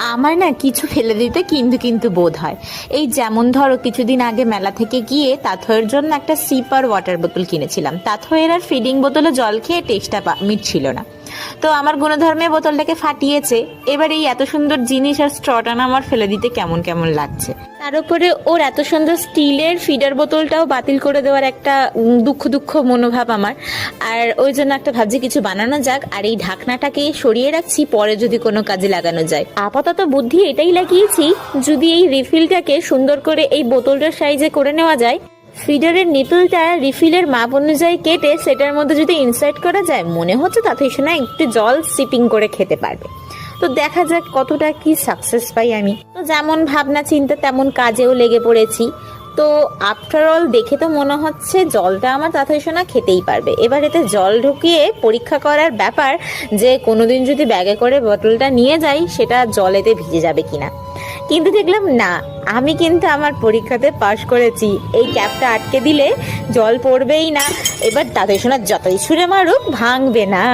আমার না কিছু ফেলে দিতে কিন্তু কিন্তু বোধ হয়। এই যেমন ধরো কিছুদিন আগে মেলা থেকে গিয়ে তাথয়ের জন্য একটা সিপার ওয়াটার বোতল কিনেছিলাম। তাথয়ের আর ফিডিং বোতলে জল খেয়ে টেস্টটা মিটছিল না, তো আমার গুণধর্মে বোতলটাকে ফাটিয়েছে। এবার এই এত সুন্দর জিনিস আর স্ট্রটা না আমার ফেলে দিতে কেমন কেমন লাগছে। তার উপরে ওর এত সুন্দর স্টিলের ফিডার বোতলটাও বাতিল করে দেওয়ার একটা দুঃখ দুঃখ মনোভাব আমার। আর ওই জন্য একটা ভাবছি কিছু বানানো যাক, আর এই ঢাকনাটাকে সরিয়ে রাখছি, পরে যদি কোনো কাজে লাগানো যায়। আপাতত বুদ্ধি এটাই লাগিয়েছি, যদি এই রিফিলটাকে সুন্দর করে এই বোতলটার সাইজে করে নেওয়া যায়, ফিডারের নিপলটা রিফিলের মাপ অনুযায়ী কেটে সেটার মধ্যে যদি ইনসার্ট করা যায়, মনে হচ্ছে তাতে শোনা একটু জল সিপিং করে খেতে পারবে। তো দেখা যাক কতটা কি সাকসেস পাই আমি। তো যেমন ভাবনা চিন্তা তেমন কাজেও লেগে পড়েছি। তো আফটার অল দেখে তো মনে হচ্ছে জলটা আমার তাড়াতাড়ি সোনা খেতেই পারবে। এবার এতে জল ঢুকিয়ে পরীক্ষা করার ব্যাপার, যে কোনোদিন যদি ব্যাগে করে বোতলটা নিয়ে যাই সেটা জলেতে ভিজে যাবে কিনা। কিন্তু দেখলাম না, আমি কিন্তু আমার পরীক্ষাতে পাশ করেছি। এই ক্যাপটা আটকে দিলে জল পড়বেই না। এবার তাড়াতাড়ি সোনা যতই ছুঁড়ে মারুক ভাঙবে না।